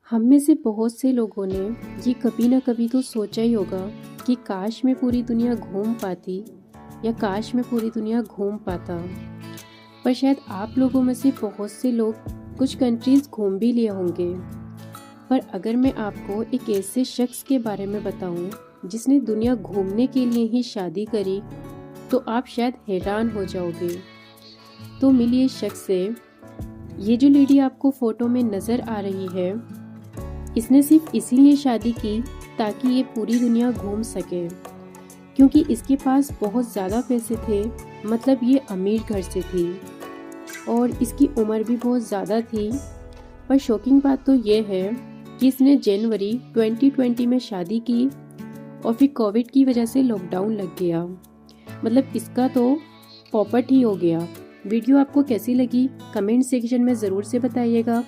हम में से बहुत से लोगों ने ये कभी ना कभी तो सोचा ही होगा कि काश मैं पूरी दुनिया घूम पाती या काश मैं पूरी दुनिया घूम पाता। पर शायद आप लोगों में से बहुत से लोग कुछ कंट्रीज घूम भी लिए होंगे। पर अगर मैं आपको एक ऐसे शख्स के बारे में बताऊं जिसने दुनिया घूमने के लिए ही शादी करी तो आप शायद हैरान हो जाओगे। तो मिलिए शख्स से। ये जो लेडी आपको फोटो में नज़र आ रही है, इसने सिर्फ इसीलिए शादी की ताकि ये पूरी दुनिया घूम सके, क्योंकि इसके पास बहुत ज़्यादा पैसे थे। मतलब ये अमीर घर से थी और इसकी उम्र भी बहुत ज़्यादा थी। पर शॉकिंग बात तो ये है कि इसने जनवरी 2020 में शादी की और फिर कोविड की वजह से लॉकडाउन लग गया। मतलब इसका तो पॉपट ही हो गया। वीडियो आपको कैसी लगी कमेंट सेक्शन में ज़रूर से बताइएगा।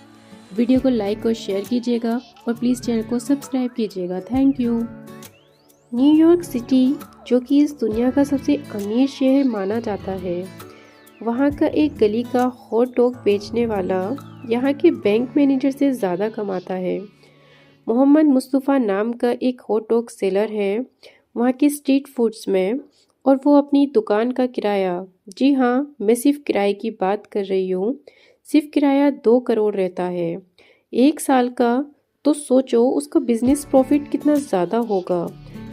वीडियो को लाइक और शेयर कीजिएगा और प्लीज़ चैनल को सब्सक्राइब कीजिएगा। Thank you. न्यूयॉर्क सिटी, जो कि इस दुनिया का सबसे अमीर शहर माना जाता है, वहाँ का एक गली का हॉट डॉग बेचने वाला यहाँ के बैंक मैनेजर से ज़्यादा कमाता है। मोहम्मद मुस्तफ़ा नाम का एक हॉट डॉग सेलर है वहाँ के स्ट्रीट फूड्स में, और वो अपनी दुकान का किराया, जी हाँ मैं सिर्फ किराए की बात कर रही हूँ, सिर्फ किराया 2 करोड़ रहता है 1 साल का। तो सोचो उसका बिजनेस प्रॉफिट कितना ज़्यादा होगा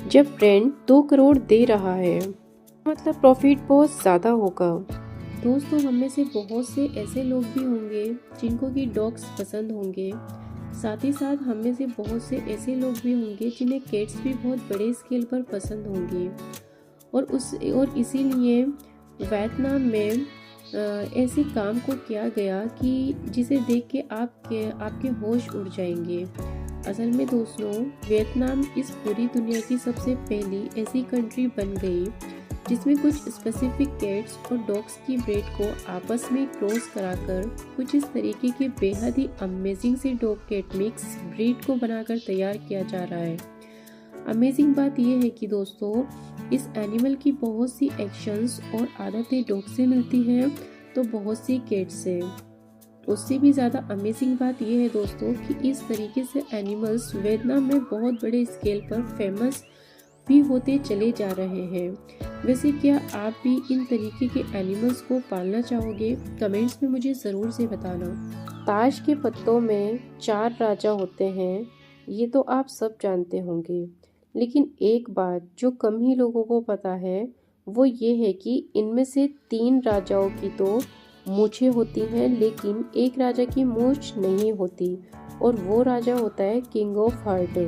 जब रेंट 2 करोड़ दे रहा है। मतलब प्रॉफिट बहुत ज़्यादा होगा। दोस्तों, हम में से बहुत से ऐसे लोग भी होंगे जिनको कि डॉग्स पसंद होंगे। साथ ही साथ हम में से बहुत से ऐसे लोग भी होंगे जिन्हें कैट्स भी बहुत बड़े स्केल पर पसंद होंगी। और इसीलिए वियतनाम में ऐसे काम को किया गया कि जिसे देख के आपके होश उड़ जाएंगे। असल में दोस्तों, वियतनाम इस पूरी दुनिया की सबसे पहली ऐसी कंट्री बन गई जिसमें कुछ स्पेसिफिक कैट्स और डॉग्स की ब्रीड को आपस में क्रॉस कराकर कुछ इस तरीके के बेहद ही अमेजिंग से डॉग कैट मिक्स ब्रीड को बनाकर तैयार किया जा रहा है। अमेजिंग बात यह है कि दोस्तों, इस एनिमल की बहुत सी एक्शंस और आदतें डॉग से मिलती हैं तो बहुत सी कैट से। उससे भी ज़्यादा अमेजिंग बात यह है दोस्तों कि इस तरीके से एनिमल्स वियतनाम में बहुत बड़े स्केल पर फेमस भी होते चले जा रहे हैं। वैसे क्या आप भी इन तरीके के एनिमल्स को पालना चाहोगे? कमेंट्स में मुझे ज़रूर से बताना। ताश के पत्तों में 4 राजा होते हैं, ये तो आप सब जानते होंगे। लेकिन एक बात जो कम ही लोगों को पता है वो ये है कि इनमें से 3 राजाओं की तो मूछें होती हैं, लेकिन एक राजा की मूछ नहीं होती, और वो राजा होता है king of heart.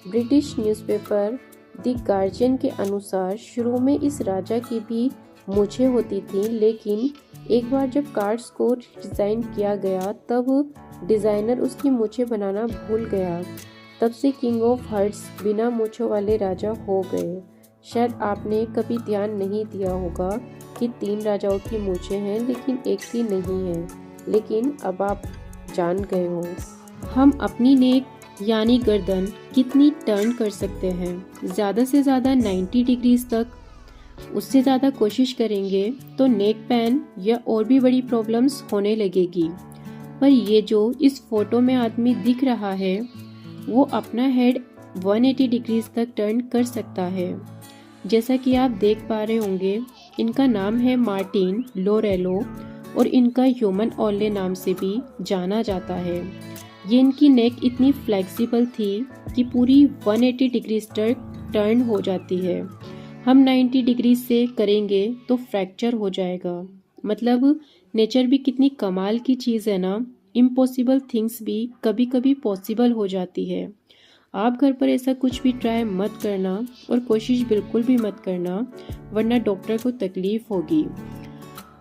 British newspaper the guardian के अनुसार शुरू में इस राजा की भी मूछें होती थी, लेकिन एक बार जब कार्ड्स को डिज़ाइन किया गया तब डिज़ाइनर उसकी मूछें बनाना भूल गया। तब से किंग ऑफ हार्ट्स बिना मूछों वाले राजा हो गए। शायद आपने कभी ध्यान नहीं दिया होगा कि 3 राजाओं की मूछें हैं लेकिन एक की नहीं है, लेकिन अब आप जान गए हो। हम अपनी नेक यानी गर्दन कितनी टर्न कर सकते हैं? ज़्यादा से ज़्यादा 90 डिग्रीज तक। उससे ज़्यादा कोशिश करेंगे तो नेक पेन या और भी बड़ी प्रॉब्लम्स होने लगेगी। पर ये जो इस फोटो में आदमी दिख रहा है वो अपना हेड 180 डिग्रीज तक टर्न कर सकता है। जैसा कि आप देख पा रहे होंगे, इनका नाम है मार्टिन लोरेलो और इनका ह्यूमन ओल्ले नाम से भी जाना जाता है। ये इनकी नेक इतनी फ्लेक्सिबल थी कि पूरी 180 डिग्रीज तक टर्न हो जाती है। हम 90 डिग्री से करेंगे तो फ्रैक्चर हो जाएगा। मतलब नेचर भी कितनी कमाल की चीज़ है ना। इम्पॉसिबल थिंग्स भी कभी कभी पॉसिबल हो जाती है। आप घर पर ऐसा कुछ भी ट्राई मत करना और कोशिश बिल्कुल भी मत करना, वरना डॉक्टर को तकलीफ होगी।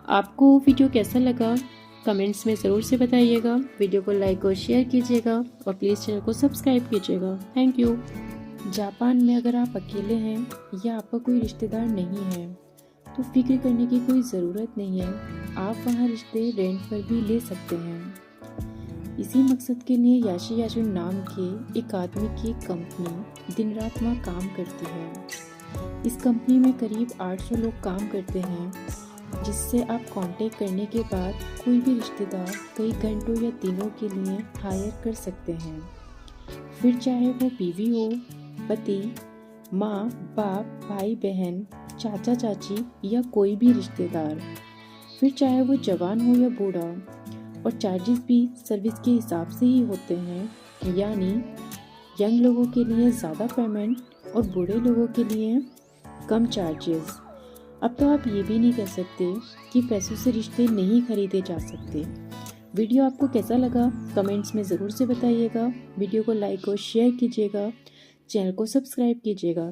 आपको वीडियो कैसा लगा कमेंट्स में ज़रूर से बताइएगा। वीडियो को लाइक और शेयर कीजिएगा और प्लीज़ चैनल को सब्सक्राइब कीजिएगा। Thank you. जापान में अगर आप अकेले हैं या आपका कोई रिश्तेदार नहीं है तो फिक्र करने की कोई ज़रूरत नहीं है। आप वहाँ रिश्ते रेंट पर भी ले सकते हैं। इसी मकसद के लिए याशी याजुन नाम के एक आदमी की कंपनी दिन रात वहाँ काम करती है। इस कंपनी में करीब 800 लोग काम करते हैं जिससे आप कांटेक्ट करने के बाद कोई भी रिश्तेदार कई घंटों या दिनों के लिए हायर कर सकते हैं। फिर चाहे वो बीवी हो, पति, माँ बाप, भाई बहन, चाचा चाची या कोई भी रिश्तेदार, फिर चाहे वो जवान हो या बूढ़ा। और चार्जेस भी सर्विस के हिसाब से ही होते हैं, यानी यंग लोगों के लिए ज़्यादा पेमेंट और बूढ़े लोगों के लिए कम चार्जेस। अब तो आप ये भी नहीं कह सकते कि पैसों से रिश्ते नहीं खरीदे जा सकते। वीडियो आपको कैसा लगा कमेंट्स में ज़रूर से बताइएगा। वीडियो को लाइक और शेयर कीजिएगा, चैनल को सब्सक्राइब कीजिएगा।